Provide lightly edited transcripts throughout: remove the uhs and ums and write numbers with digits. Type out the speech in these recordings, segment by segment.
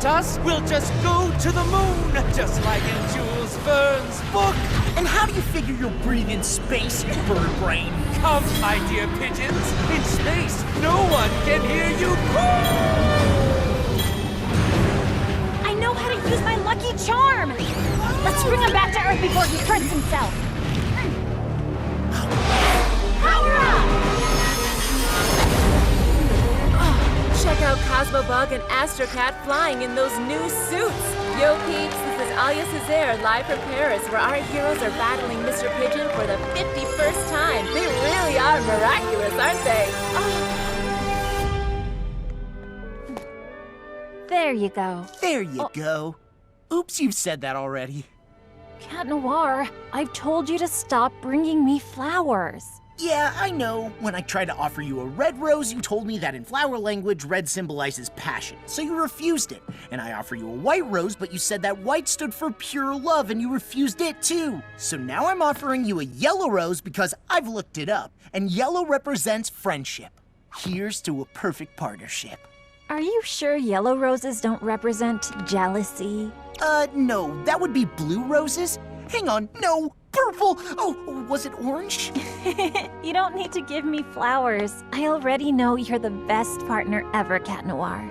us, we'll just go to the moon, just like in Jules Verne's book. And how do you figure you'll breathe in space, bird brain? Come, my dear pigeons, in space, no one can hear you call. I know how to use my lucky charm. Let's bring him back to Earth before he hurts himself. Power up! Check out Cosmobug and Astrocat flying in those new suits. Yo peeps, this is Alia Césaire live from Paris, where our heroes are battling Mr. Pigeon for the 51st time. They really are miraculous, aren't they? Oh. There you go. There you go. Oops, you've said that already. Cat Noir, I've told you to stop bringing me flowers. Yeah, I know. When I tried to offer you a red rose, you told me that in flower language, red symbolizes passion, so you refused it. And I offer you a white rose, but you said that white stood for pure love, and you refused it too. So now I'm offering you a yellow rose because I've looked it up, and yellow represents friendship. Here's to a perfect partnership. Are you sure yellow roses don't represent jealousy? No, that would be blue roses. Hang on, no, purple. Oh, was it orange? You don't need to give me flowers. I already know you're the best partner ever, Cat Noir.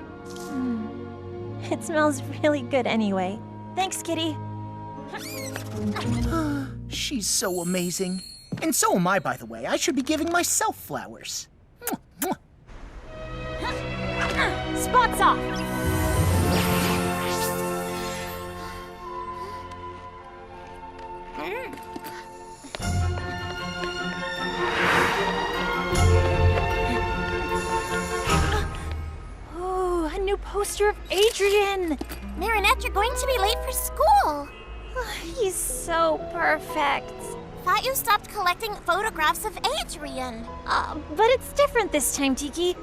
It smells really good anyway. Thanks, Kitty. She's so amazing. And so am I, by the way. I should be giving myself flowers. Spots off! Oh, a new poster of Adrian! Marinette, you're going to be late for school. He's so perfect. Thought you stopped collecting photographs of Adrian. But it's different this time, Tiki.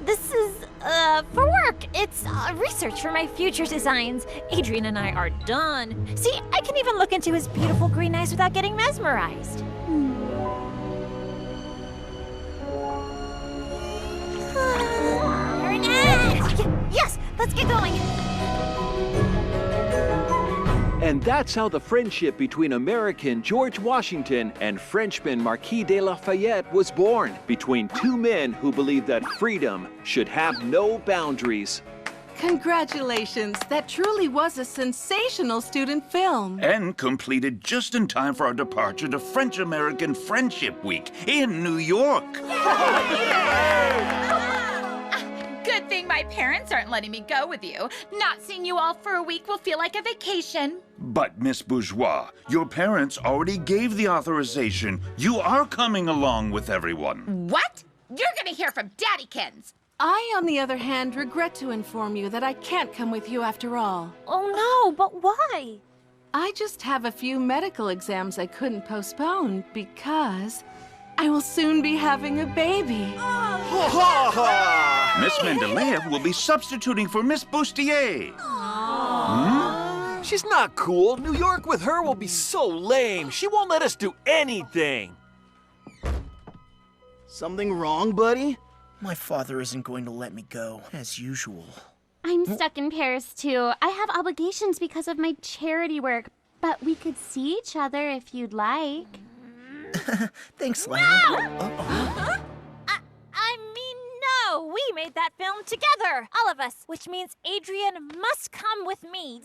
This is, for work. It's research for my future designs. Adrian and I are done. See, I can even look into his beautiful green eyes without getting mesmerized. Marinette! Yes, let's get going. And that's how the friendship between American George Washington and Frenchman Marquis de Lafayette was born, between two men who believed that freedom should have no boundaries. Congratulations! That truly was a sensational student film. And completed just in time for our departure to French-American Friendship Week in New York. Good thing my parents aren't letting me go with you. Not seeing you all for a week will feel like a vacation. But, Miss Bourgeois, your parents already gave the authorization. You are coming along with everyone. What? You're gonna hear from Daddykins. I, on the other hand, regret to inform you that I can't come with you after all. Oh no, but why? I just have a few medical exams I couldn't postpone because I will soon be having a baby. Miss Mendeleev will be substituting for Miss Bustier. She's not cool. New York with her will be so lame. She won't let us do anything. Something wrong, buddy? My father isn't going to let me go, as usual. I'm stuck in Paris, too. I have obligations because of my charity work, but we could see each other if you'd like. Thanks, Lana. No! No! We made that film together, all of us, which means Adrian must come with me.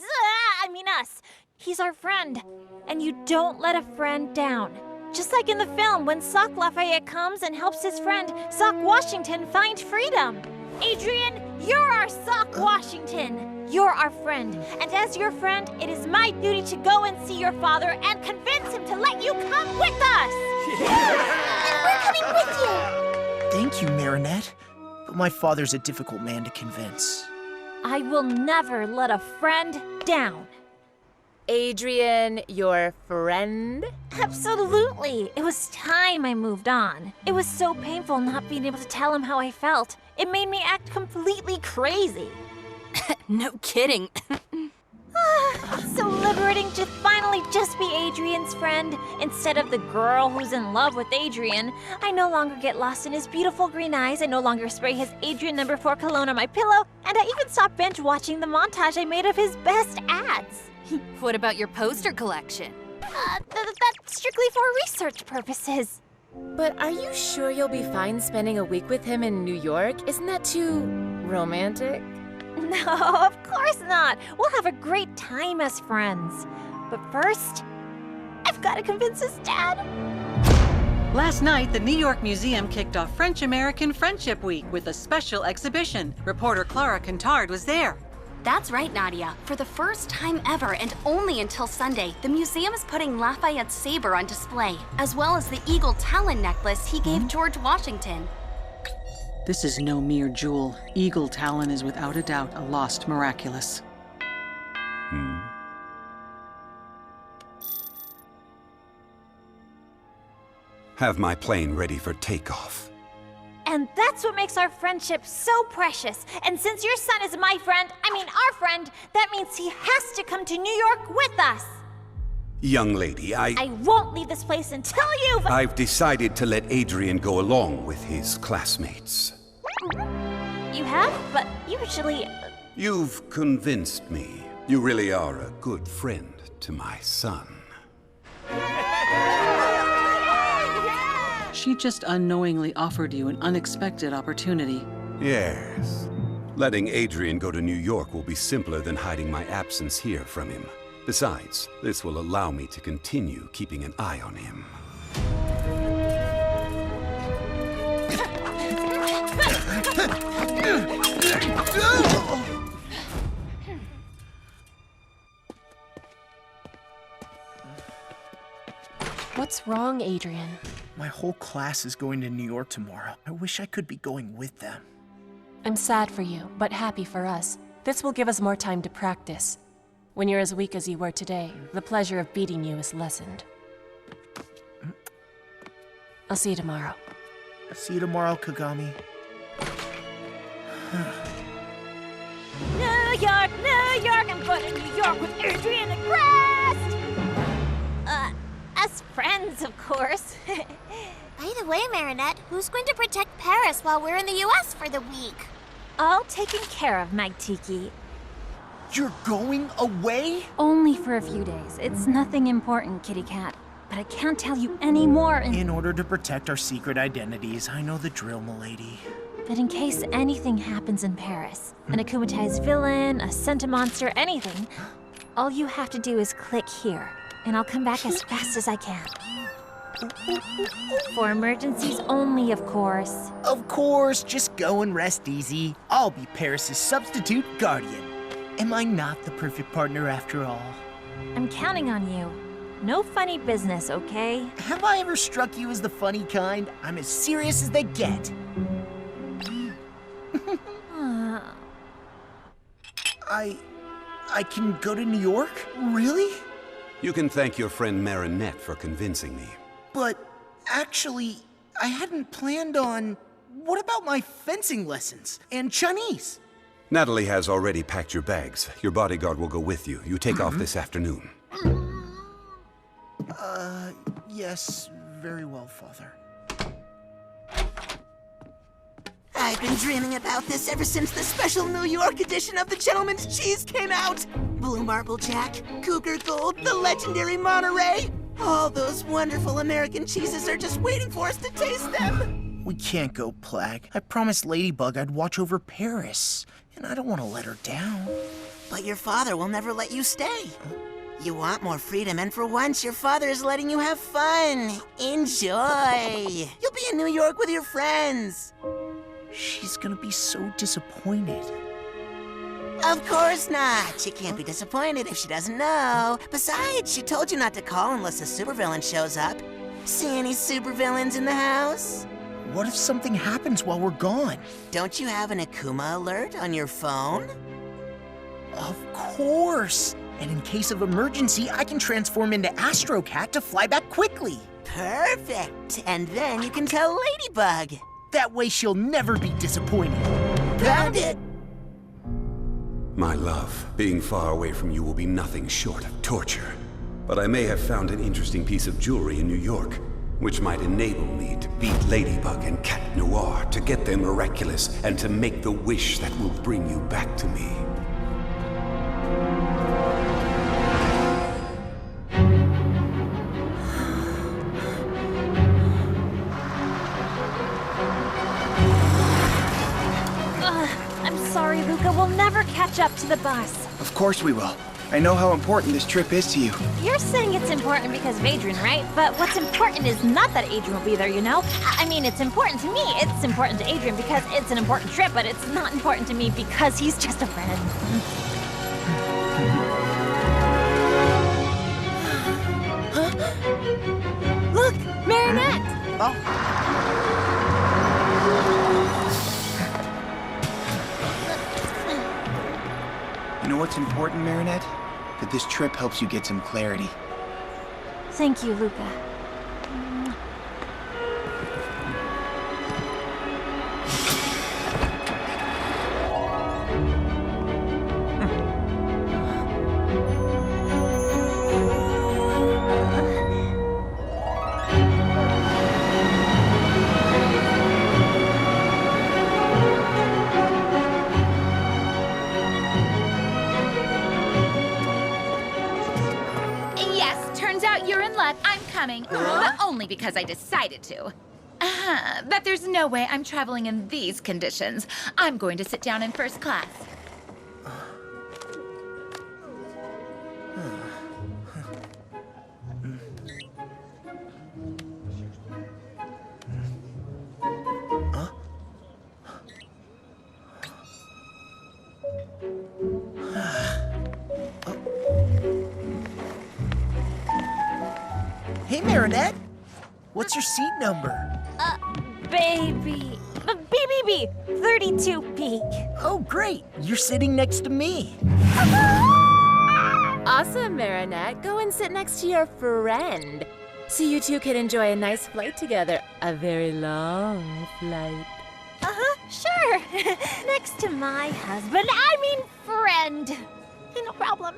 Us. He's our friend, and you don't let a friend down. Just like in the film, when Sock Lafayette comes and helps his friend, Sock Washington, find freedom. Adrian, you're our Sock Washington. You're our friend, and as your friend, it is my duty to go and see your father and convince him to let you come with us. And we're coming with you. Thank you, Marinette. But my father's a difficult man to convince. I will never let a friend down. Adrian, your friend? Absolutely. It was time I moved on. It was so painful not being able to tell him how I felt. It made me act completely crazy. No kidding. It's so liberating to finally just be Adrian's friend, instead of the girl who's in love with Adrian. I no longer get lost in his beautiful green eyes, I no longer spray his Adrian No. 4 cologne on my pillow, and I even stopped binge watching the montage I made of his best ads. What about your poster collection? That's strictly for research purposes. But are you sure you'll be fine spending a week with him in New York? Isn't that too romantic? No, of course not. We'll have a great time as friends. But first, I've got to convince his dad. Last night, the New York Museum kicked off French-American Friendship Week with a special exhibition. Reporter Clara Contard was there. That's right, Nadia. For the first time ever, and only until Sunday, the museum is putting Lafayette's saber on display, as well as the eagle talon necklace he gave George Washington. This is no mere jewel. Eagle talon is without a doubt a lost miraculous. Have my plane ready for takeoff. And that's what makes our friendship so precious. And since your son is my friend, our friend, that means he has to come to New York with us. Young lady, I won't leave this place until you've... I've decided to let Adrian go along with his classmates. You have? But usually... You've convinced me. You really are a good friend to my son. She just unknowingly offered you an unexpected opportunity. Yes. Letting Adrian go to New York will be simpler than hiding my absence here from him. Besides, this will allow me to continue keeping an eye on him. What's wrong, Adrian? My whole class is going to New York tomorrow. I wish I could be going with them. I'm sad for you, but happy for us. This will give us more time to practice. When you're as weak as you were today, the pleasure of beating you is lessened. I'll see you tomorrow. See you tomorrow, Kagami. New York, New York, I'm going to New York with Adrian and Crest! As friends, of course. By the way, Marinette, who's going to protect Paris while we're in the U.S. for the week? All taken care of, Mike Tiki. You're going away? Only for a few days. It's nothing important, Kitty Cat. But I can't tell you any more. In order to protect our secret identities, I know the drill, milady. But in case anything happens in Paris, an akumatized villain, a centimonster, anything, all you have to do is click here, and I'll come back as fast as I can. For emergencies only, of course. Of course, just go and rest easy. I'll be Paris's substitute guardian. Am I not the perfect partner after all? I'm counting on you. No funny business, okay? Have I ever struck you as the funny kind? I'm as serious as they get. I can go to New York? Really? You can thank your friend Marinette for convincing me. But actually, I hadn't planned on... What about my fencing lessons and Chinese? Natalie has already packed your bags. Your bodyguard will go with you. You take off this afternoon. Yes, very well, Father. I've been dreaming about this ever since the special New York edition of the Gentleman's Cheese came out. Blue Marble Jack, Cougar Gold, the legendary Monterey. All those wonderful American cheeses are just waiting for us to taste them. We can't go, Plag. I promised Ladybug I'd watch over Paris, and I don't want to let her down. But your father will never let you stay. You want more freedom, and for once, your father is letting you have fun. Enjoy. You'll be in New York with your friends. She's gonna be so disappointed. Of course not. She can't be disappointed if she doesn't know. Besides, she told you not to call unless a supervillain shows up. See any supervillains in the house? What if something happens while we're gone? Don't you have an Akuma alert on your phone? Of course! And in case of emergency, I can transform into Astro Cat to fly back quickly. Perfect! And then you can tell Ladybug. That way she'll never be disappointed. Found it! My love, being far away from you will be nothing short of torture. But I may have found an interesting piece of jewelry in New York, which might enable me to beat Ladybug and Cat Noir, to get them miraculous, and to make the wish that will bring you back to me. I'm sorry, Luca. We'll never catch up to the bus. Of course we will. I know how important this trip is to you. You're saying it's important because of Adrian, right? But what's important is not that Adrian will be there, you know? I mean, it's important to me. It's important to Adrian because it's an important trip, but it's not important to me because he's just a friend. Look, Marinette! Oh. You know what's important, Marinette? That this trip helps you get some clarity. Thank you, Luca. I'm coming, but only because I decided to. But there's no way I'm traveling in these conditions. I'm going to sit down in first class. Hey, Marinette. What's your seat number? Baby. BBB, 32B. Oh, great. You're sitting next to me. Awesome, Marinette. Go and sit next to your friend. So you two can enjoy a nice flight together. A very long flight. Sure. Next to my husband. I mean friend. No problem.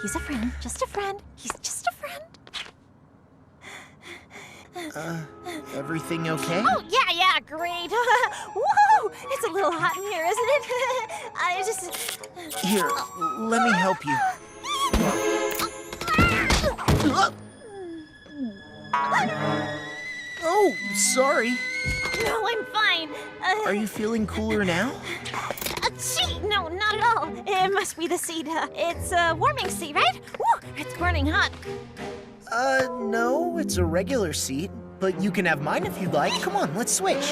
He's a friend, just a friend. He's just a friend. Everything okay? Oh, yeah, great. Woo! It's a little hot in here, isn't it? I just... Here, let me help you. Oh, sorry. No, I'm fine. Are you feeling cooler now? Gee, no, not at all. It must be the seat. It's a warming seat, right? Woo, it's burning hot. No, it's a regular seat. But you can have mine if you'd like. Come on, let's switch.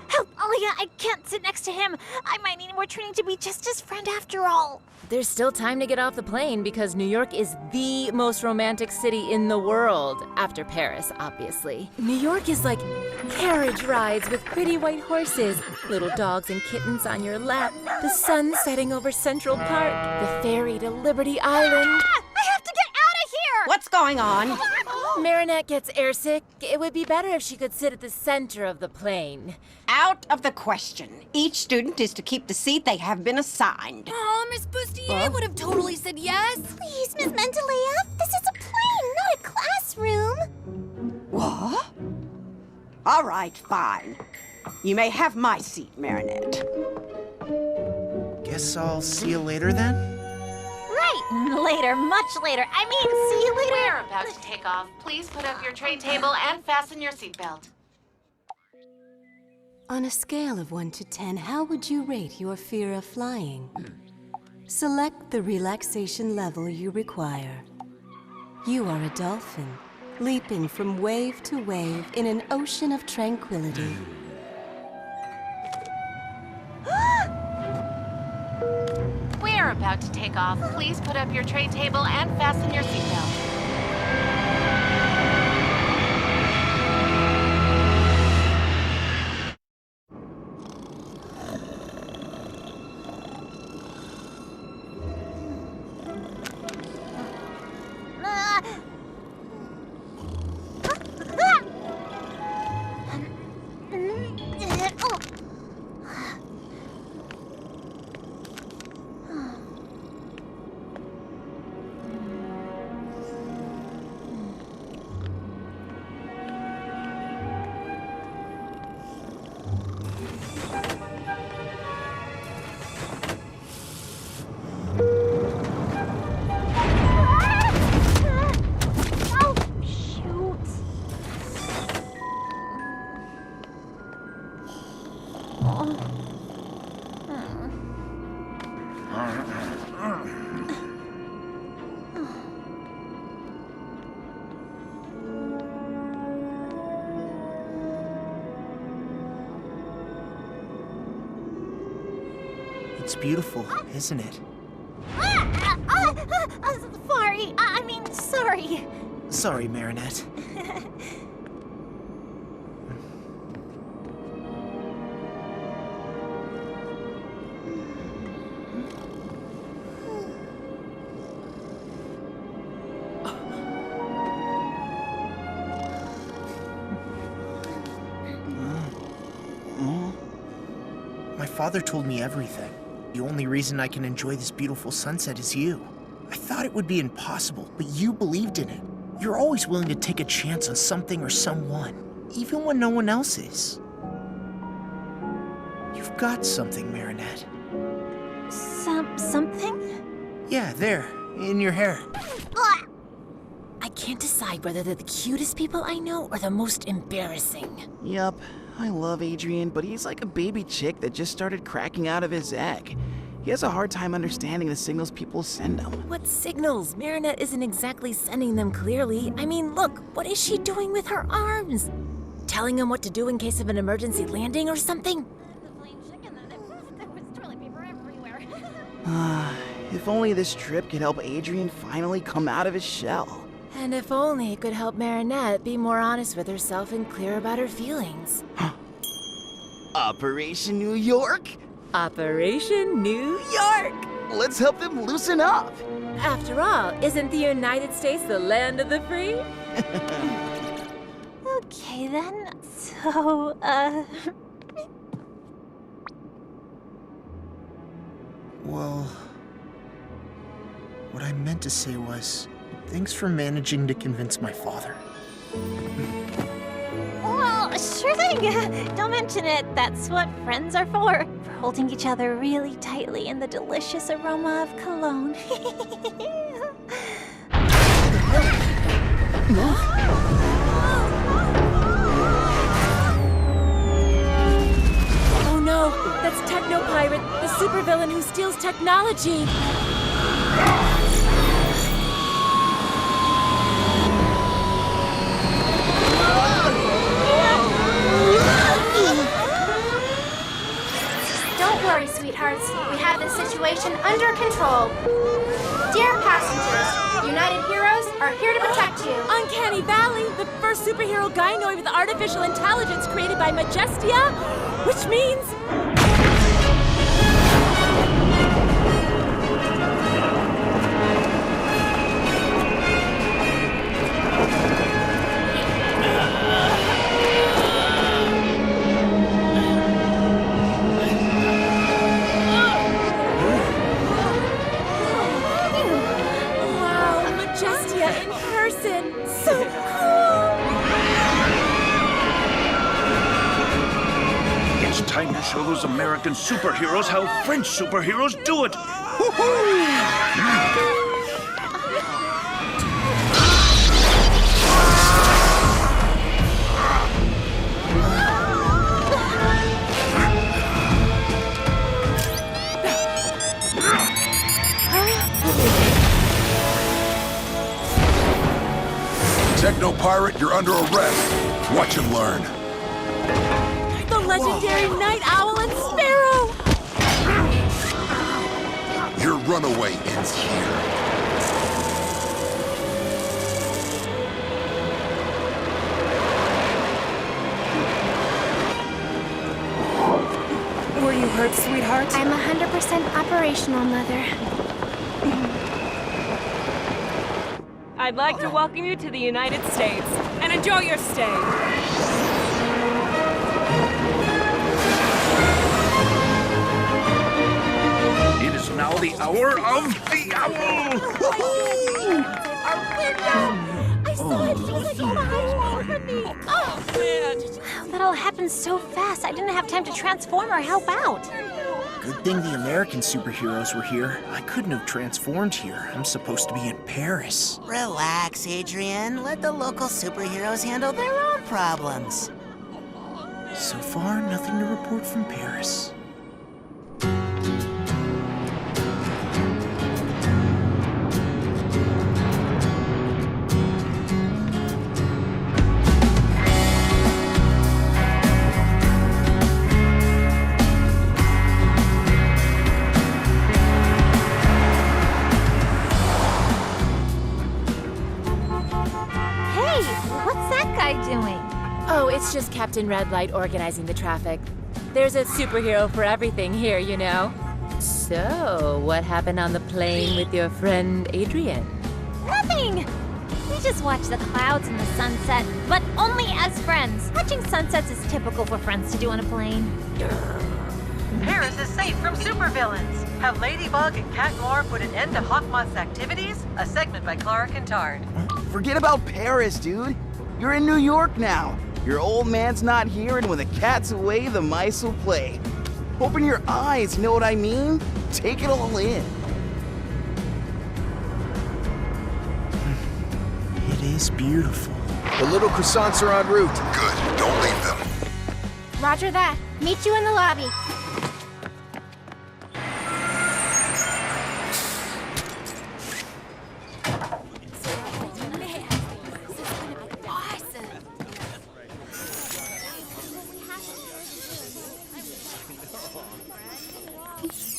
Help, Alia, I can't sit next to him. I might need more training to be just his friend after all. There's still time to get off the plane because New York is the most romantic city in the world, after Paris, obviously. New York is like carriage rides with pretty white horses, little dogs and kittens on your lap, the sun setting over Central Park, the ferry to Liberty Island. I have to get out of here! What's going on? Marinette gets airsick. It would be better if she could sit at the center of the plane. Out of the question. Each student is to keep the seat they have been assigned. Oh, Miss Bustier would have totally said yes. Please, Miss Mentalea, this is a plane, not a classroom. What? All right, fine. You may have my seat, Marinette. Guess I'll see you later then? Right, later, much later. I mean, see you later. We're about to take off. Please put up your tray table and fasten your seatbelt. On a scale of 1 to 10, how would you rate your fear of flying? Select the relaxation level you require. You are a dolphin, leaping from wave to wave in an ocean of tranquility. We're about to take off. Please put up your tray table and fasten your seatbelt. It's beautiful, isn't it? Sorry. Sorry, Marinette. My father told me everything. The only reason I can enjoy this beautiful sunset is you. I thought it would be impossible, but you believed in it. You're always willing to take a chance on something or someone, even when no one else is. You've got something, Marinette. Something? Yeah, there, in your hair. I can't decide whether they're the cutest people I know or the most embarrassing. Yup, I love Adrian, but he's like a baby chick that just started cracking out of his egg. He has a hard time understanding the signals people send him. What signals? Marinette isn't exactly sending them clearly. I mean, look, what is she doing with her arms? Telling him what to do in case of an emergency landing or something? If only this trip could help Adrian finally come out of his shell. And if only it could help Marinette be more honest with herself and clear about her feelings. Operation New York? Operation New York! Let's help them loosen up! After all, isn't the United States the land of the free? Okay then, so, Well, what I meant to say was, thanks for managing to convince my father. Well, sure thing. Don't mention it. That's what friends are for holding each other really tightly in the delicious aroma of cologne. Oh no, that's Techno Pirate, the supervillain who steals technology. Don't worry, sweethearts. We have the situation under control. Dear passengers, United Heroes are here to protect you. Uncanny Valley, the first superhero gynoid with artificial intelligence created by Majestia, which means... Time to show those American superheroes how French superheroes do it! Techno Pirate, you're under arrest. Watch and learn. The legendary Night Owl and Sparrow! Your runaway ends here. Were you hurt, sweetheart? I'm 100% operational, Mother. I'd like to welcome you to the United States and enjoy your stay. It is now the hour of the owl! I saw it. She was like on a high wall from me. Oh, man. That all happened so fast. I didn't have time to transform or help out. Good thing the American superheroes were here. I couldn't have transformed here. I'm supposed to be in Paris. Relax, Adrian. Let the local superheroes handle their own problems. So far, nothing to report from Paris. it's just Captain Red Light organizing the traffic. There's a superhero for everything here, you know. So, what happened on the plane with your friend Adrian? Nothing! We just watch the clouds and the sunset, but only as friends. Watching sunsets is typical for friends to do on a plane. Paris is safe from supervillains. Have Ladybug and Cat Noir put an end to Hawkmoth's activities? A segment by Clara Kintard. Forget about Paris, dude. You're in New York now. Your old man's not here, and when the cat's away, the mice will play. Open your eyes, you know what I mean? Take it all in. It is beautiful. The little croissants are en route. Good, don't leave them. Roger that. Meet you in the lobby.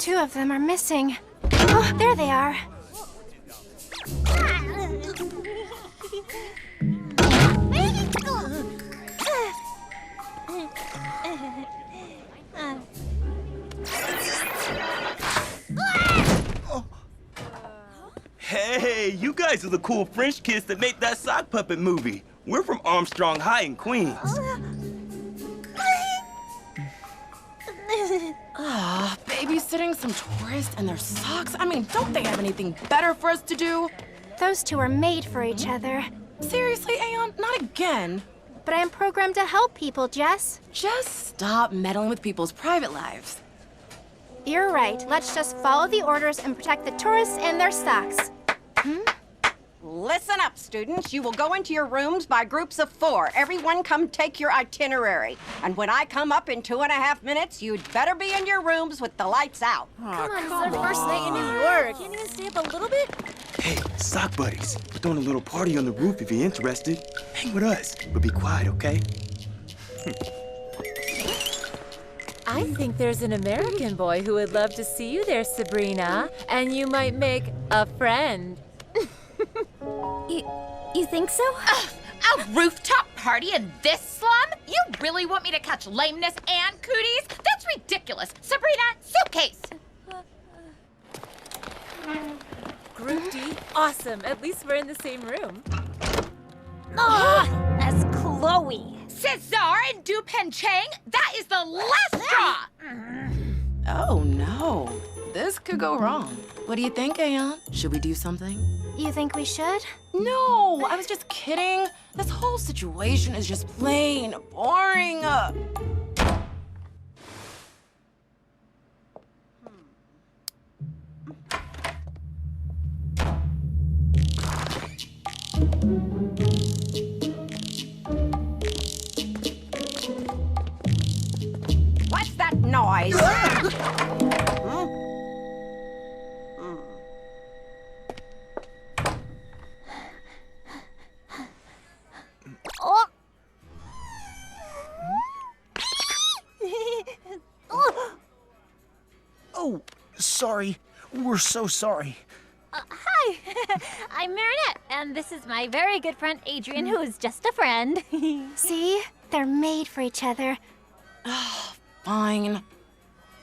Two of them are missing. Oh, there they are. Hey, you guys are the cool French kids that made that sock puppet movie. We're from Armstrong High in Queens. Babysitting some tourists and their socks? I mean, don't they have anything better for us to do? Those two are made for each other. Seriously, Aeon? Not again. But I'm programmed to help people, Jess. Just stop meddling with people's private lives. You're right. Let's just follow the orders and protect the tourists and their socks. Listen up, students. You will go into your rooms by groups of 4. Everyone come take your itinerary. And when I come up in 2.5 minutes, you'd better be in your rooms with the lights out. Come on, it's our first night in New York. Can't even stay up a little bit? Hey, sock buddies, we're throwing a little party on the roof if you're interested. Hang with us, but be quiet, okay? I think there's an American boy who would love to see you there, Sabrina. And you might make a friend. You think so? A rooftop party in this slum? You really want me to catch lameness and cooties? That's ridiculous. Sabrina, suitcase. Group D, awesome. At least we're in the same room. That's Chloe. Cesar and Dupen Chang, that is the last straw. Oh, no. This could go wrong. What do you think, Aeon? Should we do something? You think we should? No, I was just kidding. This whole situation is just plain boring. What's that noise? Oh, sorry. We're so sorry. Hi, I'm Marinette, and this is my very good friend Adrian, who is just a friend. See? They're made for each other. Fine.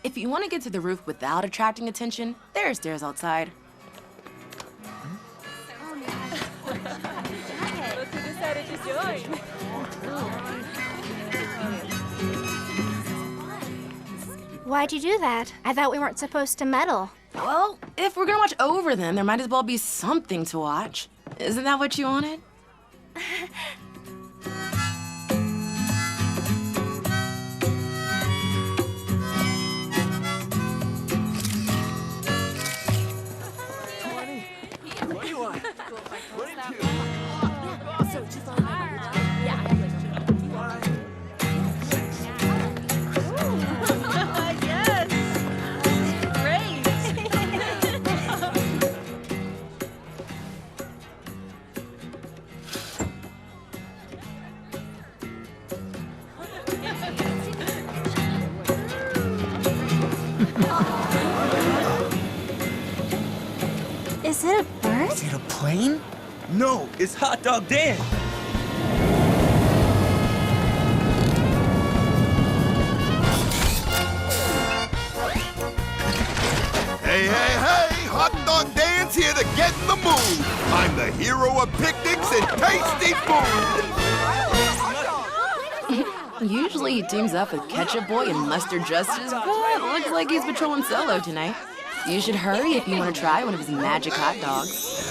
If you want to get to the roof without attracting attention, there are stairs outside. Look who decided to join. Why'd you do that? I thought we weren't supposed to meddle. Well, if we're gonna watch over them, there might as well be something to watch. Isn't that what you wanted? What do you want? Is it a bird? Is it a plane? No, it's Hot Dog Dan. to get in the mood. I'm the hero of picnics and tasty food. Usually he teams up with Ketchup Boy and Mustard Justice, but looks like he's patrolling solo tonight. You should hurry if you want to try one of his magic hot dogs.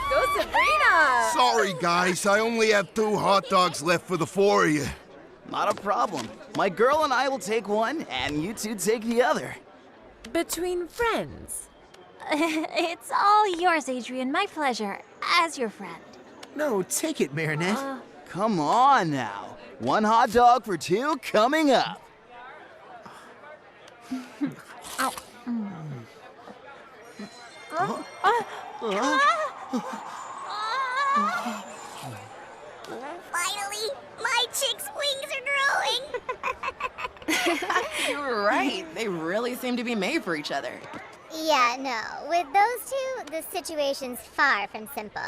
Go Sabrina! Sorry, guys. I only have 2 hot dogs left for the 4 of you. Not a problem. My girl and I will take one, and you two take the other. Between friends. It's all yours, Adrian. My pleasure. As your friend. No, take it, Marinette. Come on now. 1 hot dog for 2 coming up. Ow. Finally, my chick's wings are growing. You were right. They really seem to be made for each other. Yeah, no. With those two, the situation's far from simple.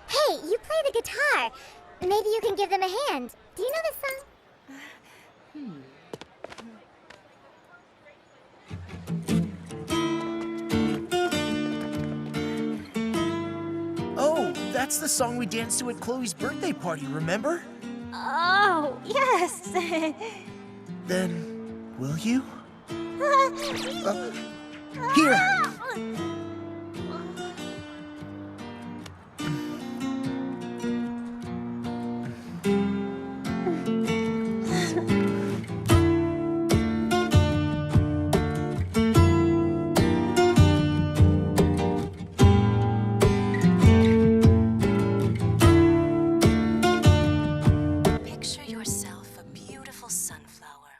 Hey, you play the guitar. Maybe you can give them a hand. Do you know this song? Oh, that's the song we danced to at Chloe's birthday party, remember? Oh, yes. Then, will you? Here. Picture yourself a beautiful sunflower.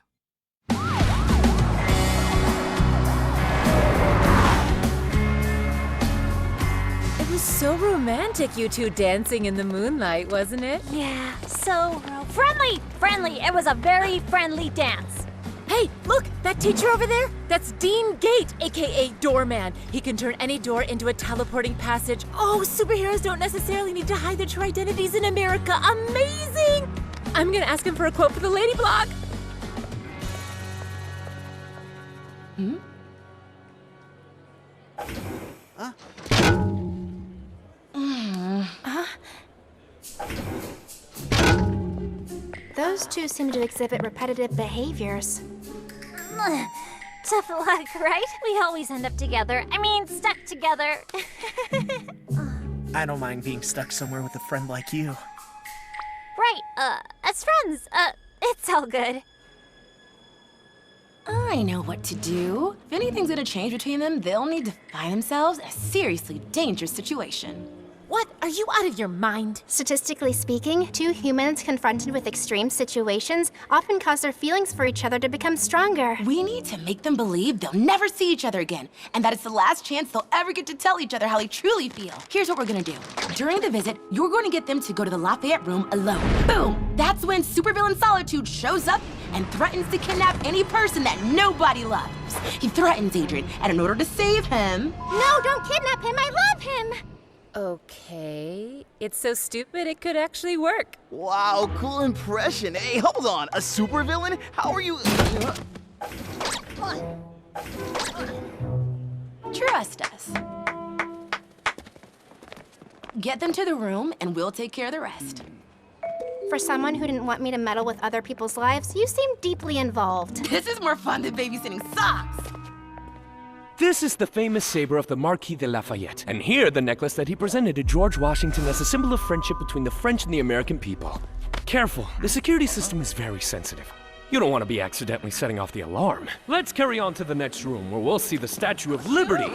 It was so romantic, you two dancing in the moonlight, wasn't it? Yeah, so friendly. Friendly. It was a very friendly dance. Hey, look, that teacher over there? That's Dean Gate, aka Doorman. He can turn any door into a teleporting passage. Oh, superheroes don't necessarily need to hide their true identities in America. Amazing! I'm gonna ask him for a quote for the Lady blog. Those two seem to exhibit repetitive behaviors. Tough luck, right? We always end up together. I mean, stuck together. I don't mind being stuck somewhere with a friend like you. Right, as friends, it's all good. I know what to do. If anything's gonna change between them, they'll need to find themselves in a seriously dangerous situation. What? Are you out of your mind? Statistically speaking, 2 humans confronted with extreme situations often cause their feelings for each other to become stronger. We need to make them believe they'll never see each other again, and that it's the last chance they'll ever get to tell each other how they truly feel. Here's what we're gonna do. During the visit, you're going to get them to go to the Lafayette room alone. Boom! That's when supervillain Solitude shows up and threatens to kidnap any person that nobody loves. He threatens Adrian, and in order to save him... No, don't kidnap him! I love him! Okay, it's so stupid it could actually work. Wow, cool impression. Hey, hold on. A supervillain? How are you? Trust us. Get them to the room, and we'll take care of the rest. For someone who didn't want me to meddle with other people's lives, you seem deeply involved. This is more fun than babysitting socks. This is the famous saber of the Marquis de Lafayette, and here the necklace that he presented to George Washington as a symbol of friendship between the French and the American people. Careful, the security system is very sensitive. You don't want to be accidentally setting off the alarm. Let's carry on to the next room, where we'll see the Statue of Liberty.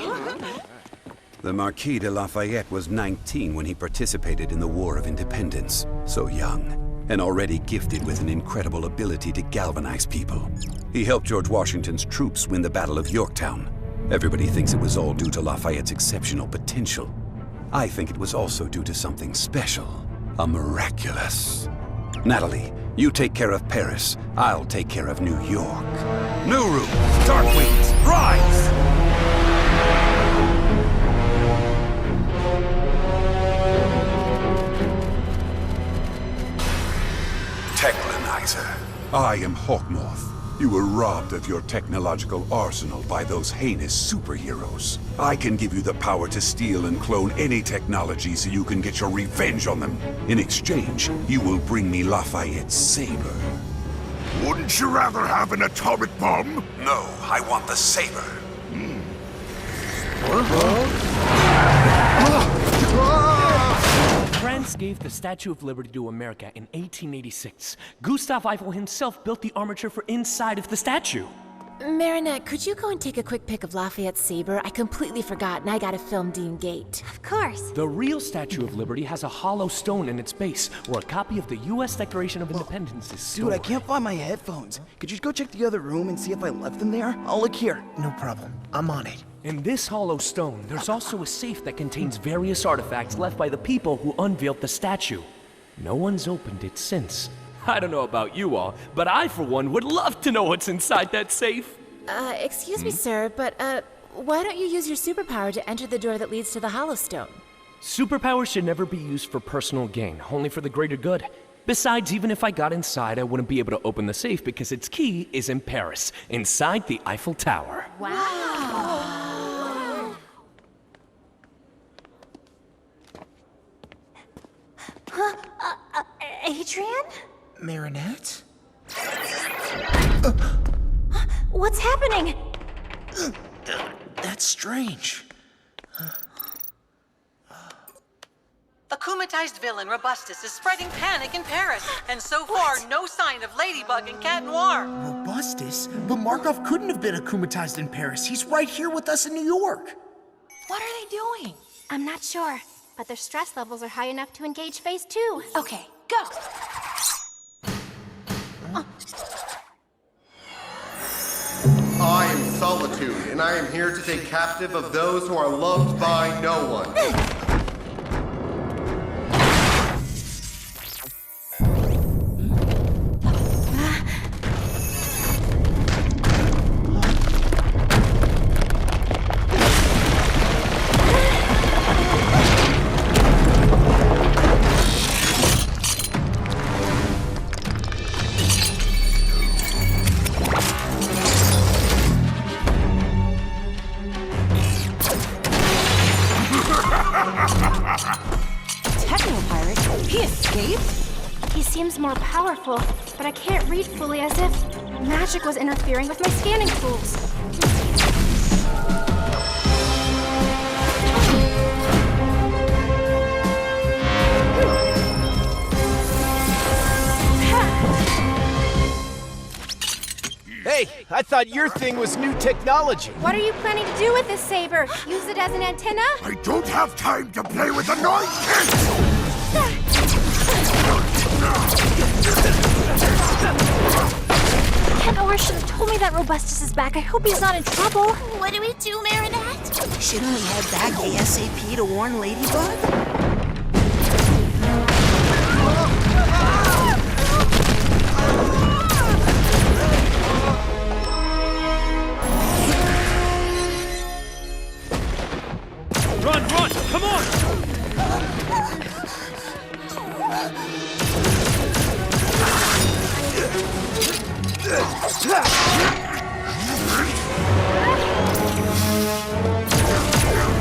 The Marquis de Lafayette was 19 when he participated in the War of Independence. So young, and already gifted with an incredible ability to galvanize people. He helped George Washington's troops win the Battle of Yorktown. Everybody thinks it was all due to Lafayette's exceptional potential. I think it was also due to something special, a miraculous. Natalie, you take care of Paris. I'll take care of New York. New room, Darkwings, rise! Techlanizer. I am Hawkmoth. You were robbed of your technological arsenal by those heinous superheroes. I can give you the power to steal and clone any technology so you can get your revenge on them. In exchange, you will bring me Lafayette's saber. Wouldn't you rather have an atomic bomb? No, I want the saber. France gave the Statue of Liberty to America in 1886. Gustav Eiffel himself built the armature for inside of the statue. Marinette, could you go and take a quick pic of Lafayette's saber? I completely forgot, and I gotta film Dean Gate. Of course. The real Statue of Liberty has a hollow stone in its base, where a copy of the U.S. Declaration of Independence is stored. Dude, I can't find my headphones. Could you go check the other room and see if I left them there? I'll look here. No problem. I'm on it. In this hollow stone, there's also a safe that contains various artifacts left by the people who unveiled the statue. No one's opened it since. I don't know about you all, but I, for one, would love to know what's inside that safe. Excuse me, sir, but, why don't you use your superpower to enter the door that leads to the Hollow Stone? Superpowers should never be used for personal gain, only for the greater good. Besides, even if I got inside, I wouldn't be able to open the safe because its key is in Paris, inside the Eiffel Tower. Wow! Huh? Adrian? Marinette? What's happening? That's strange. The akumatized villain Robustus is spreading panic in Paris, and so far, no sign of Ladybug and Cat Noir. Robustus? But Markov couldn't have been akumatized in Paris. He's right here with us in New York. What are they doing? I'm not sure, but their stress levels are high enough to engage phase 2. Okay, go! I am Solitude, and I am here to take captive of those who are loved by no one. He seems more powerful, but I can't read fully, as if magic was interfering with my scanning tools. Hey, I thought your thing was new technology. What are you planning to do with this saber? Use it as an antenna? I don't have time to play with annoying kids! Cat Noir should have told me that Robustus is back. I hope he's not in trouble. What do we do, Marinette? Shouldn't we head back ASAP to warn Ladybug? Run, run! Come on!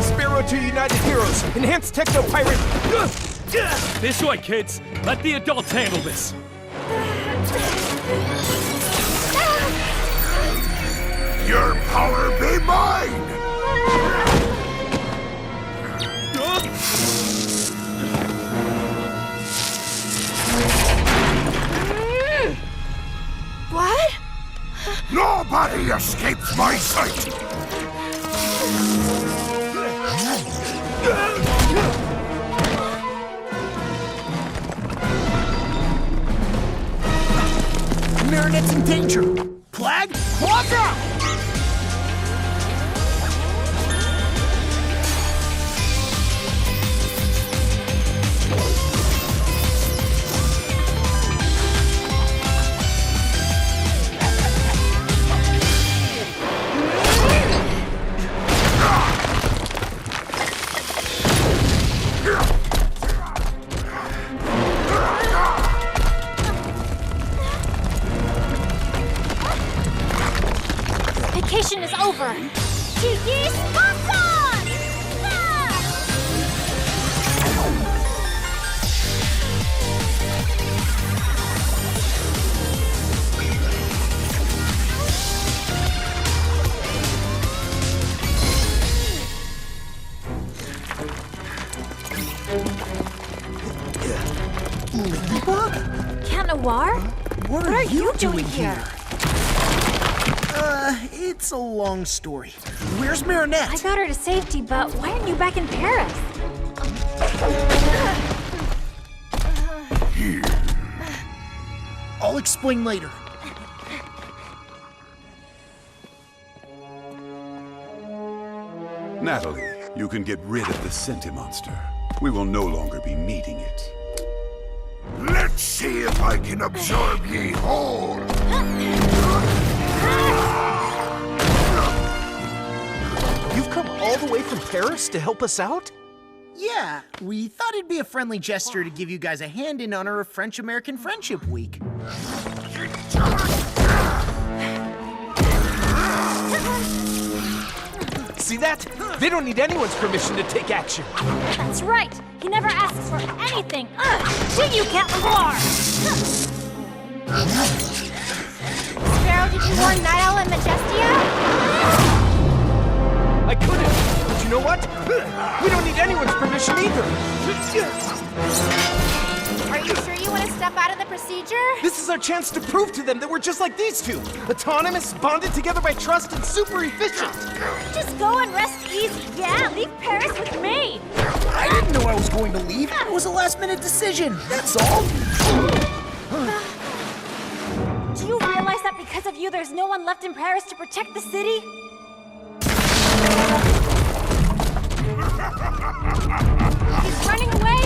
Sparrow to United Heroes! Enhanced Techno Pirate! This way, kids! Let the adults handle this! Your power be mine! What? Nobody escapes my sight! Marinette's in danger! Plag, walk out! over. Tiki Sponson! Cat Noir? What are you doing here? It's a long story. Where's Marinette? I got her to safety, but why aren't you back in Paris? I'll explain later. Natalie, you can get rid of the Sentimonster. We will no longer be needing it. Let's see if I can absorb ye whole. You've come all the way from Paris to help us out? Yeah, we thought it'd be a friendly gesture to give you guys a hand in honor of French-American Friendship Week. See that? They don't need anyone's permission to take action. That's right. He never asks for anything. Do you, Cat Noir? Sparrow, did you warn Night Owl and Majestia? I couldn't, but you know what? We don't need anyone's permission either. Are you sure you want to step out of the procedure? This is our chance to prove to them that we're just like these two. Autonomous, bonded together by trust, and super efficient. Just go and rest easy. Yeah, leave Paris with me. I didn't know I was going to leave. It was a last-minute decision, that's all. Do you realize that because of you, there's no one left in Paris to protect the city? He's running away!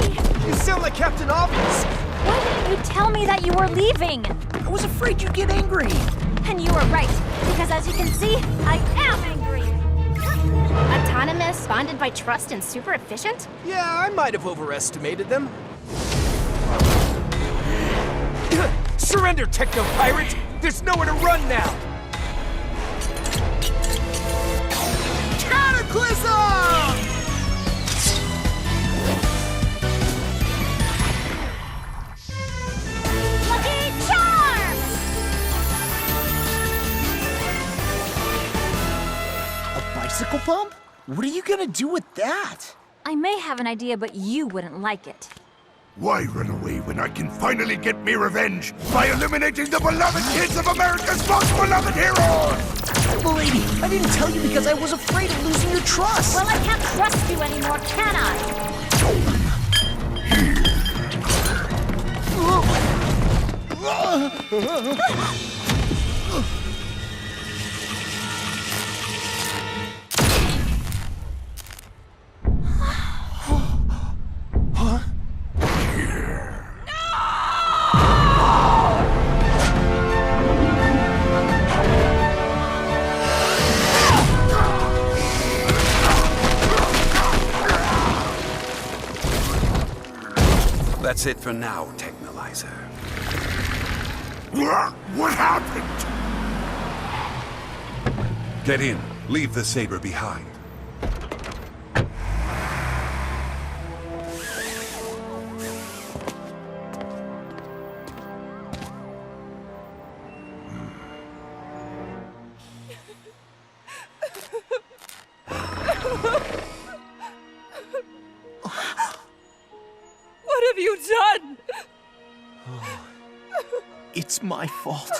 You sound like Captain Obvious! Why didn't you tell me that you were leaving? I was afraid you'd get angry. And you were right, because as you can see, I am angry! Autonomous, bonded by trust, and super efficient? Yeah, I might have overestimated them. Surrender, Techno-Pirate! There's nowhere to run now! Cataclysm! Lucky Charm! A bicycle pump? What are you gonna do with that? I may have an idea, but you wouldn't like it. Why run away when I can finally get me revenge by eliminating the beloved kids of America's most beloved heroes? Lady, I didn't tell you because I was afraid of losing your trust. Well, I can't trust you anymore, can I? That's it for now, Technolyzer. What happened? Get in. Leave the saber behind. What have you done? It's my fault.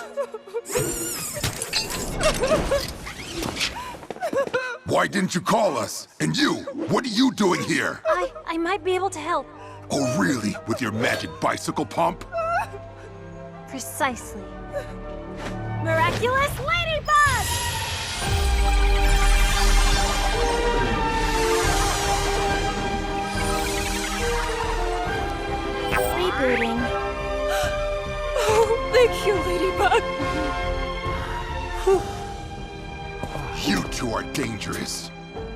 Why didn't you call us? And you, what are you doing here? I might be able to help. Oh, really? With your magic bicycle pump? Precisely. Miraculous Ladybug! Rebooting. Oh, thank you, Ladybug. You two are dangerous.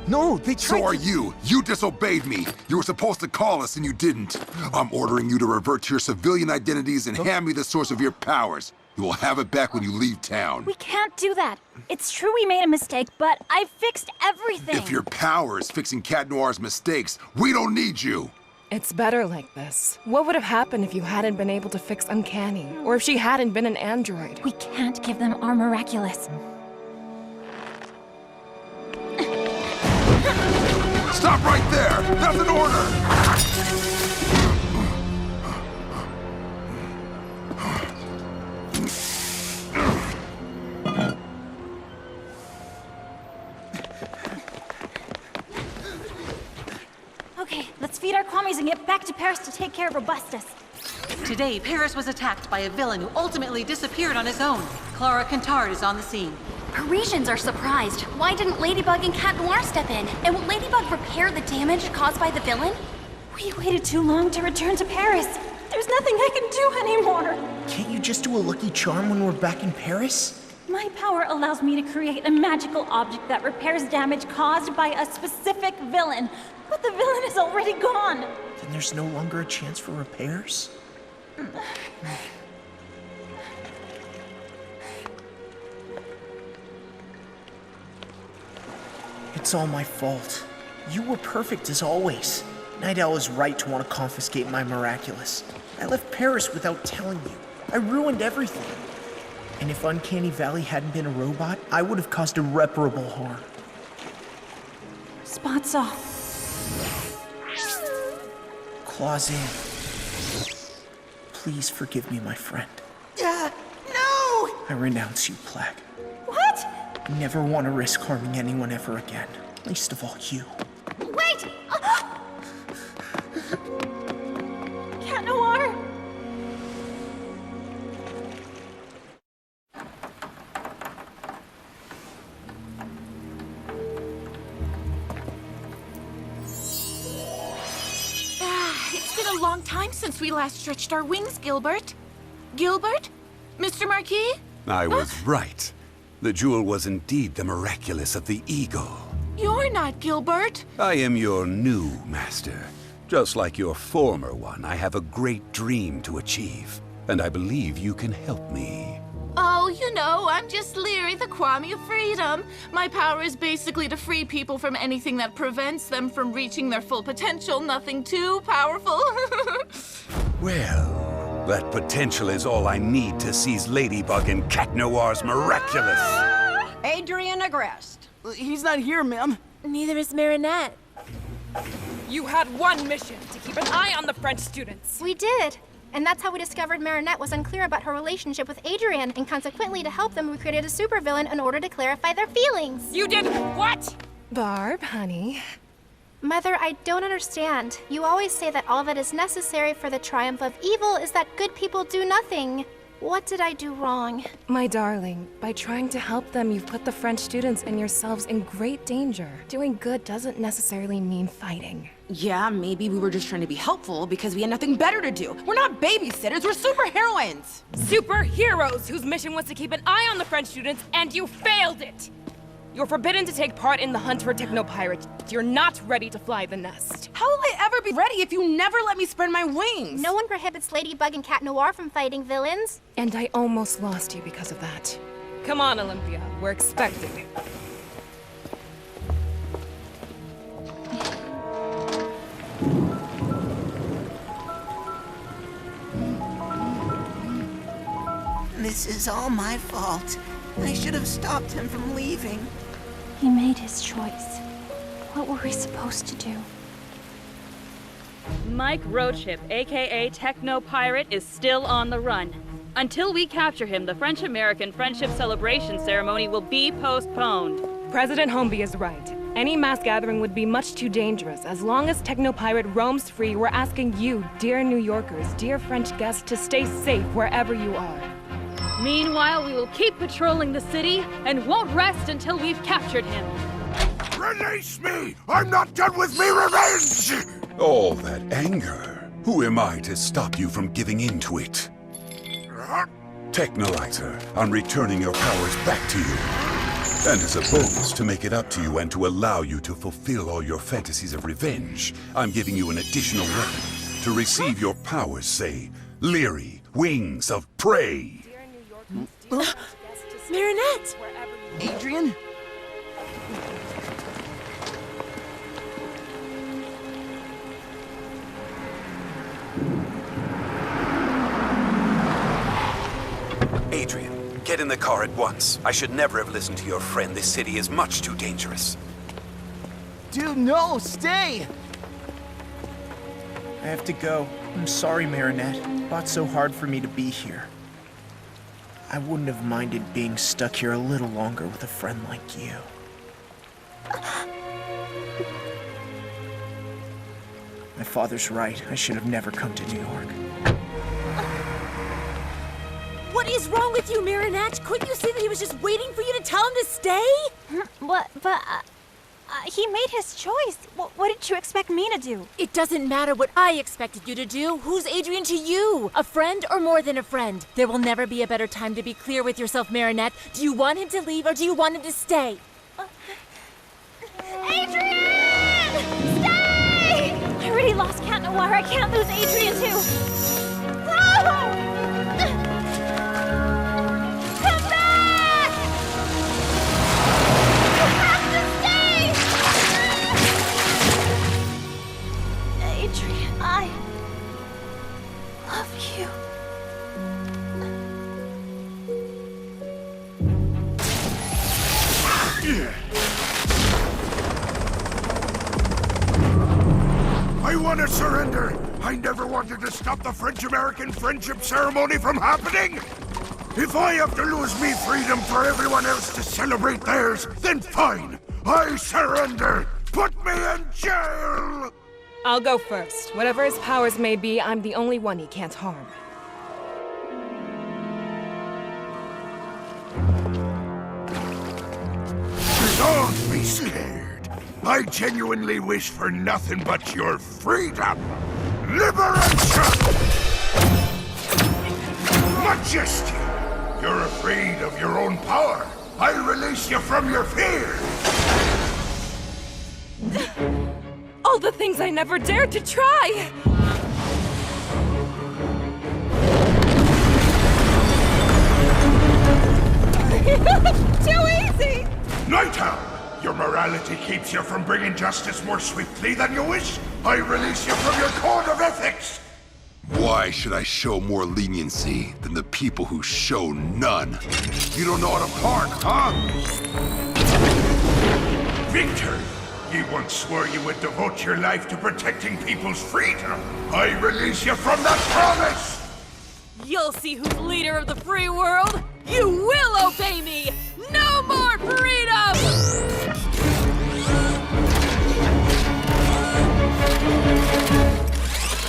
No, they tried So are you. You disobeyed me. You were supposed to call us and you didn't. I'm ordering you to revert to your civilian identities and hand me the source of your powers. You will have it back when you leave town. We can't do that. It's true we made a mistake, but I've fixed everything. If your power is fixing Cat Noir's mistakes, we don't need you. It's better like this. What would have happened if you hadn't been able to fix Uncanny? Or if she hadn't been an android? We can't give them our miraculous. Stop right there! That's an order! Okay, let's feed our commies and get back to Paris to take care of Robustus. Today, Paris was attacked by a villain who ultimately disappeared on his own. Clara Cantard is on the scene. Parisians are surprised. Why didn't Ladybug and Cat Noir step in? And will Ladybug repair the damage caused by the villain? We waited too long to return to Paris. There's nothing I can do anymore. Can't you just do a lucky charm when we're back in Paris? My power allows me to create a magical object that repairs damage caused by a specific villain. But the villain is already gone. Then there's no longer a chance for repairs? It's all my fault. You were perfect as always. Night Owl is right to want to confiscate my miraculous. I left Paris without telling you. I ruined everything. And if Uncanny Valley hadn't been a robot, I would have caused irreparable harm. Spots off. Claws in. Please forgive me, my friend. No! I renounce you, Plague. What? I never want to risk harming anyone ever again. Least of all you. Wait! Cat Noir! It's been a long time since we last stretched our wings, Gilbert. Gilbert? Mr. Marquis? I was right. The jewel was indeed the miraculous of the eagle. You're not Gilbert. I am your new master. Just like your former one, I have a great dream to achieve, and I believe you can help me. Oh, you know, I'm just Leary, the Kwame of Freedom. My power is basically to free people from anything that prevents them from reaching their full potential. Nothing too powerful. Well, that potential is all I need to seize Ladybug and Cat Noir's miraculous. Adrian Agrest. He's not here, ma'am. Neither is Marinette. You had one mission, to keep an eye on the French students. We did. And that's how we discovered Marinette was unclear about her relationship with Adrian, and consequently, to help them, we created a supervillain in order to clarify their feelings. You did what? Barb, honey. Mother, I don't understand. You always say that all that is necessary for the triumph of evil is that good people do nothing. What did I do wrong? My darling, by trying to help them, you've put the French students and yourselves in great danger. Doing good doesn't necessarily mean fighting. Yeah, maybe we were just trying to be helpful because we had nothing better to do. We're not babysitters, we're superheroines. Superheroes whose mission was to keep an eye on the French students, and you failed it! You're forbidden to take part in the hunt for techno-pirates. You're not ready to fly the nest. How will I ever be ready if you never let me spread my wings? No one prohibits Ladybug and Cat Noir from fighting villains. And I almost lost you because of that. Come on, Olympia. We're expecting. This is all my fault. I should have stopped him from leaving. He made his choice. What were we supposed to do? Mike Roadship, aka Techno Pirate, is still on the run. Until we capture him, the French-American Friendship Celebration ceremony will be postponed. President Holmby is right. Any mass gathering would be much too dangerous. As long as Techno Pirate roams free, we're asking you, dear New Yorkers, dear French guests, to stay safe wherever you are. Meanwhile, we will keep patrolling the city and won't rest until we've captured him. Release me! I'm not done with me revenge! All that anger. Who am I to stop you from giving in to it? Technolyzer, I'm returning your powers back to you. And as a bonus to make it up to you and to allow you to fulfill all your fantasies of revenge, I'm giving you an additional weapon. To receive your powers, say, Leary, Wings of Prey. Marinette! Adrian? Adrian, get in the car at once. I should never have listened to your friend. This city is much too dangerous. Dude, no, stay! I have to go. I'm sorry, Marinette. It fought so hard for me to be here. I wouldn't have minded being stuck here a little longer with a friend like you. My father's right. I should have never come to New York. What is wrong with you, Marinette? Couldn't you see that he was just waiting for you to tell him to stay? He made his choice. What did you expect me to do? It doesn't matter what I expected you to do. Who's Adrian to you? A friend or more than a friend? There will never be a better time to be clear with yourself, Marinette. Do you want him to leave or do you want him to stay? Adrian! Stay! I already lost Cat Noir. I can't lose Adrian too. No! Come back! You have to stay! Adrian, I love you. I want to surrender. I never wanted to stop the French-American friendship ceremony from happening. If I have to lose me freedom for everyone else to celebrate theirs, then fine. I surrender. Put me in jail. I'll go first. Whatever his powers may be, I'm the only one he can't harm. Don't be scared. I genuinely wish for nothing but your freedom. Liberation! Majesty! You're afraid of your own power. I release you from your fear. All the things I never dared to try! Too easy! Night Owl! Your morality keeps you from bringing justice more swiftly than you wish. I release you from your code of ethics. Why should I show more leniency than the people who show none? You don't know how to park, huh? Victor, you once swore you would devote your life to protecting people's freedom. I release you from that promise! You'll see who's leader of the free world. You will obey me. No more freedom!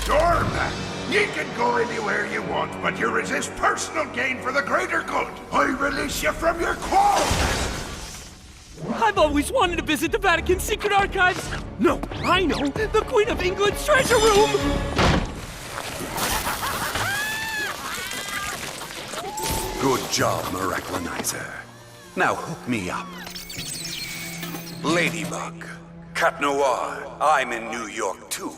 Doorman, you can go anywhere you want, but you resist personal gain for the greater good. I release you from your quarrel. I've always wanted to visit the Vatican's secret archives. No, I know, the Queen of England's treasure room. Good job, Miraculinizer. Now hook me up. Ladybug, Cat Noir, I'm in New York too.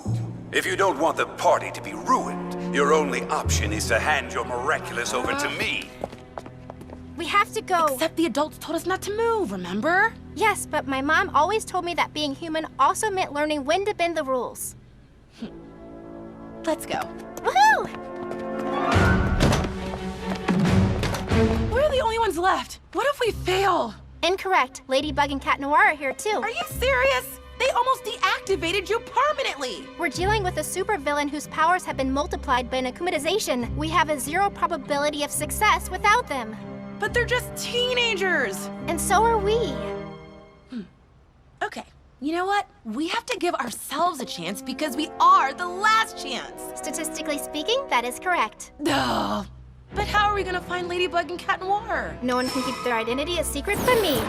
If you don't want the party to be ruined, your only option is to hand your Miraculous over to me. We have to go. Except the adults told us not to move, remember? Yes, but my mom always told me that being human also meant learning when to bend the rules. Let's go. Woohoo! We're the only ones left. What if we fail? Incorrect. Ladybug and Cat Noir are here too. Are you serious? They almost deactivated you permanently! We're dealing with a supervillain whose powers have been multiplied by an akumatization. We have a 0 probability of success without them. But they're just teenagers! And so are we. Okay, you know what? We have to give ourselves a chance because we are the last chance! Statistically speaking, that is correct. Duh! But how are we gonna find Ladybug and Cat Noir? No one can keep their identity a secret from me.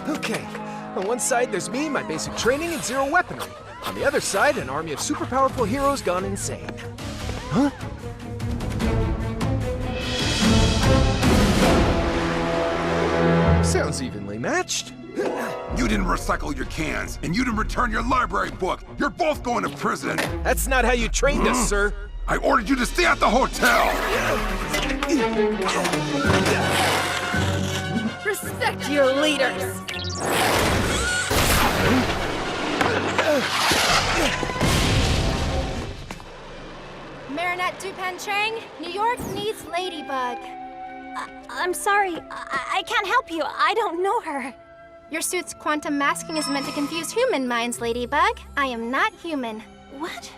Okay, on one side there's me, my basic training, and 0 weaponry. On the other side, an army of super powerful heroes gone insane. Huh? Sounds evenly matched. You didn't recycle your cans, and you didn't return your library book. You're both going to prison. That's not how you trained us, sir. I ordered you to stay at the hotel! Respect your leaders! Marinette Dupan Chang, New York needs Ladybug. I'm sorry. I can't help you. I don't know her. Your suit's quantum masking is meant to confuse human minds, Ladybug. I am not human. What?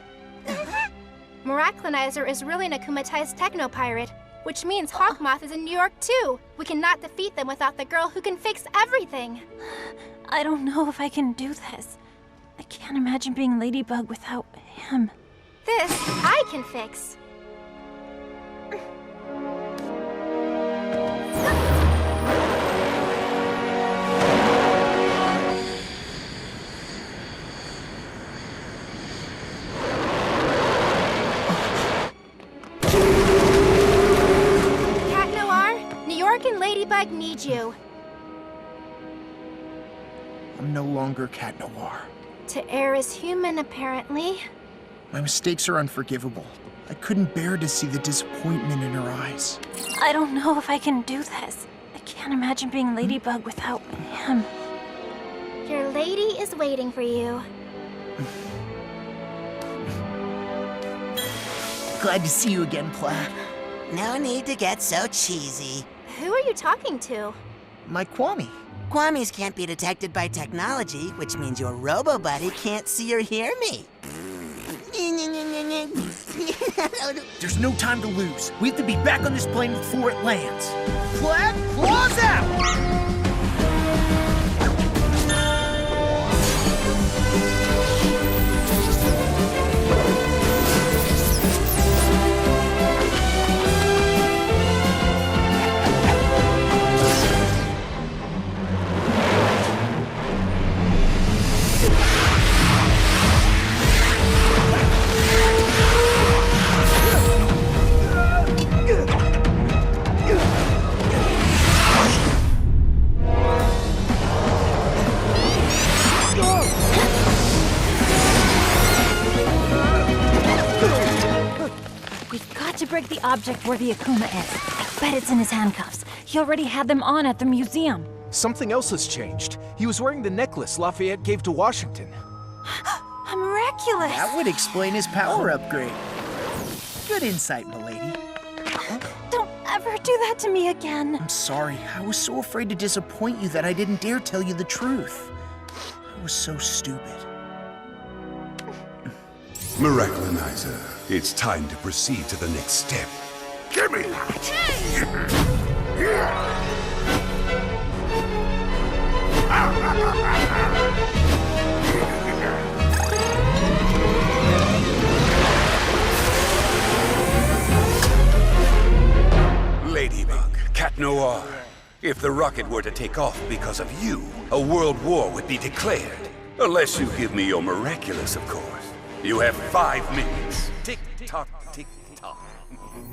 Miraculinizer is really an akumatized techno-pirate, which means Hawkmoth is in New York too. We cannot defeat them without the girl who can fix everything. I don't know if I can do this. I can't imagine being Ladybug without him. This I can fix. Cat Noir, New York and Ladybug need you. I'm no longer Cat Noir. To err is human, apparently. My mistakes are unforgivable. I couldn't bear to see the disappointment in her eyes. I don't know if I can do this. I can't imagine being Ladybug without him. Your lady is waiting for you. Glad to see you again, Plaid. No need to get so cheesy. Who are you talking to? My Kwame. Kwamis can't be detected by technology, which means your robo-buddy can't see or hear me. There's no time to lose. We have to be back on this plane before it lands. Plaid, claws out! Break the object where the Akuma is. I bet it's in his handcuffs. He already had them on at the museum. Something else has changed. He was wearing the necklace Lafayette gave to Washington. A miraculous! That would explain his power upgrade. Good insight, milady. Don't ever do that to me again. I'm sorry. I was so afraid to disappoint you that I didn't dare tell you the truth. I was so stupid. Miraculinizer, it's time to proceed to the next step. Give me that! Ladybug, Cat Noir, if the rocket were to take off because of you, a world war would be declared. Unless you give me your miraculous, of course. You have 5 minutes. Tick-tock, tick-tock.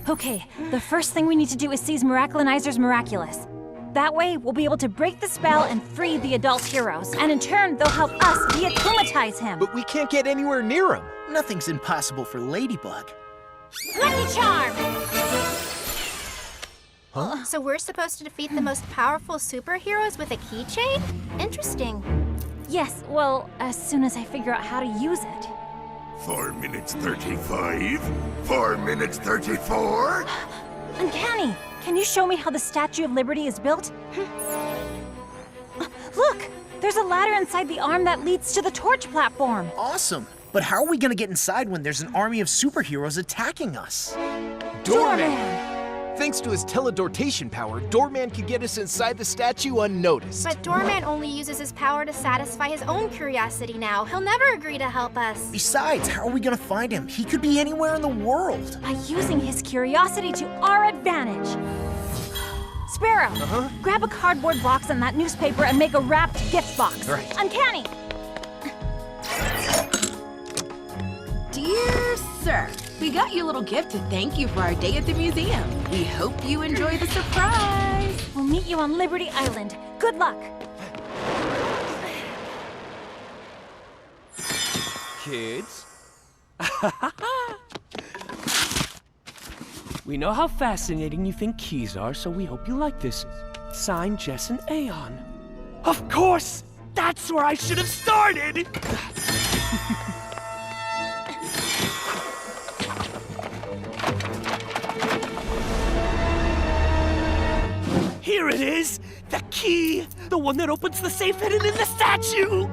Okay, the first thing we need to do is seize Miraculinizer's Miraculous. That way, we'll be able to break the spell and free the adult heroes. And in turn, they'll help us de-akumatize him. But we can't get anywhere near him. Nothing's impossible for Ladybug. Lucky Charm! Huh? So we're supposed to defeat the most powerful superheroes with a keychain? Interesting. Yes, well, as soon as I figure out how to use it. 4 minutes 35? 4 minutes 34? Uncanny! Can you show me how the Statue of Liberty is built? Look! There's a ladder inside the arm that leads to the torch platform. Awesome! But how are we gonna get inside when there's an army of superheroes attacking us? Doorman! Thanks to his teledortation power, Doorman can get us inside the statue unnoticed. But Doorman only uses his power to satisfy his own curiosity now. He'll never agree to help us. Besides, how are we gonna find him? He could be anywhere in the world. By using his curiosity to our advantage. Sparrow, grab a cardboard box and that newspaper and make a wrapped gift box. Right. Uncanny! Dear sir, we got you a little gift to thank you for our day at the museum. We hope you enjoy the surprise. We'll meet you on Liberty Island. Good luck. Kids? We know how fascinating you think keys are, so we hope you like this. Signed, Jess and Aeon. Of course! That's where I should have started! Here it is! The key! The one that opens the safe hidden in the statue!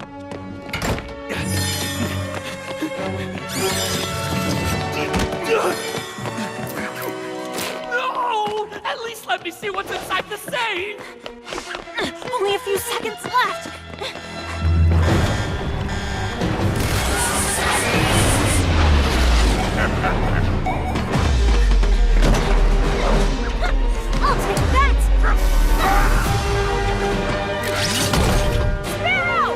No! At least let me see what's inside the safe! Only a few seconds left! I'll take that! Sparrow!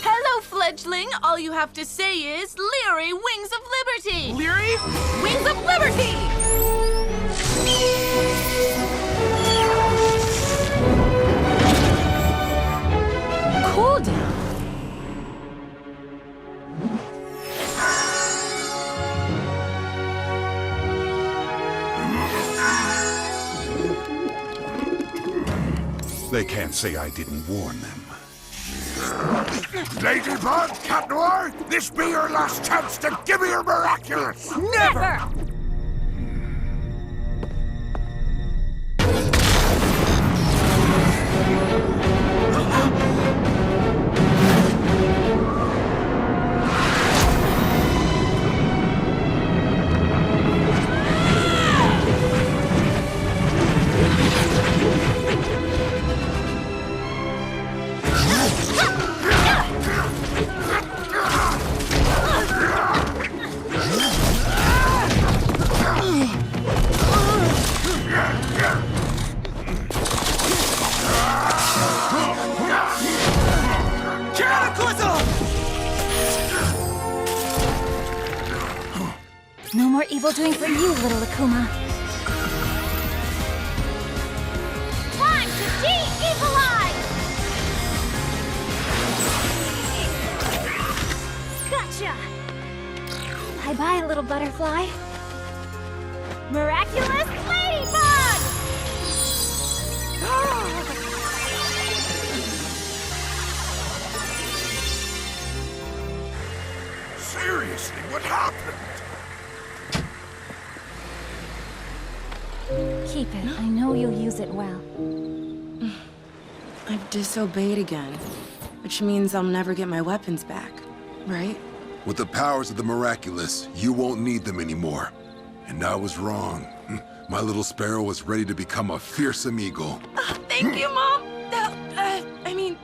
Hello, fledgling. All you have to say is Leary, Wings of Liberty. Leary? Wings of Liberty! Cool down. They can't say I didn't warn them. Ladybug, Cat Noir, this be your last chance to give me your miraculous! Never! No more evil doing for you, little Akuma. Time to de-evilize! Gotcha! Bye-bye, little butterfly. Miraculous Ladybug! Seriously, what happened? Keep it. I know you'll use it well. I've disobeyed again, which means I'll never get my weapons back, right? With the powers of the miraculous, you won't need them anymore. And I was wrong. My little sparrow was ready to become a fearsome eagle. Thank you, Mom!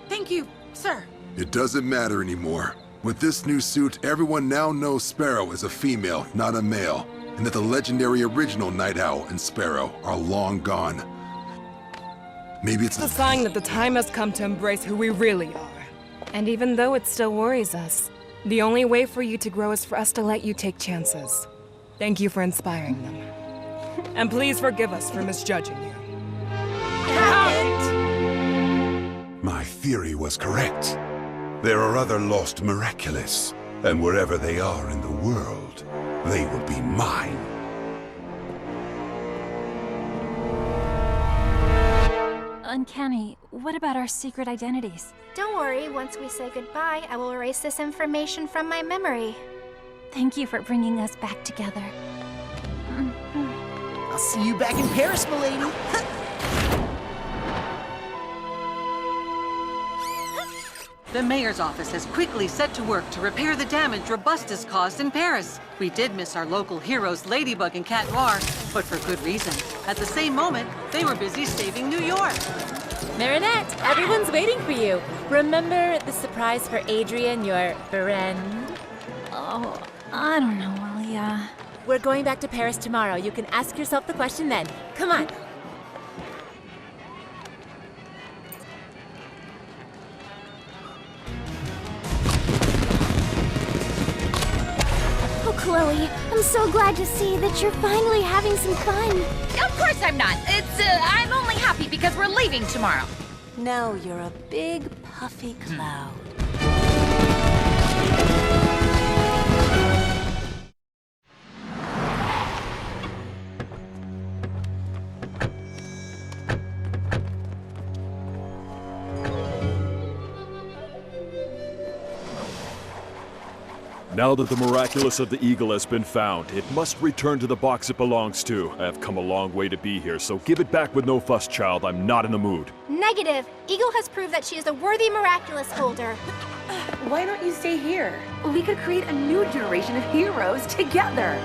Thank you, sir. It doesn't matter anymore. With this new suit, everyone now knows Sparrow is a female, not a male, and that the legendary original Night Owl and Sparrow are long gone. Maybe it's a sign that the time has come to embrace who we really are. And even though it still worries us, the only way for you to grow is for us to let you take chances. Thank you for inspiring them. And please forgive us for misjudging you. My theory was correct. There are other lost miraculous, and wherever they are in the world, they will be mine. Uncanny, what about our secret identities? Don't worry, once we say goodbye, I will erase this information from my memory. Thank you for bringing us back together. I'll see you back in Paris, milady. The mayor's office has quickly set to work to repair the damage Robustus caused in Paris. We did miss our local heroes Ladybug and Cat Noir, but for good reason. At the same moment, they were busy saving New York. Marinette, everyone's waiting for you. Remember the surprise for Adrian, your friend? Oh, I don't know, Alia. We're going back to Paris tomorrow. You can ask yourself the question then. Come on. Oh, Chloe, I'm so glad to see that you're finally having some fun. Of course I'm not. I'm only happy because we're leaving tomorrow. Now you're a big, puffy cloud. Now that the miraculous of the eagle has been found, it must return to the box it belongs to. I have come a long way to be here, so give it back with no fuss, child. I'm not in the mood. Negative. Eagle has proved that she is a worthy miraculous holder. Why don't you stay here? We could create a new generation of heroes together.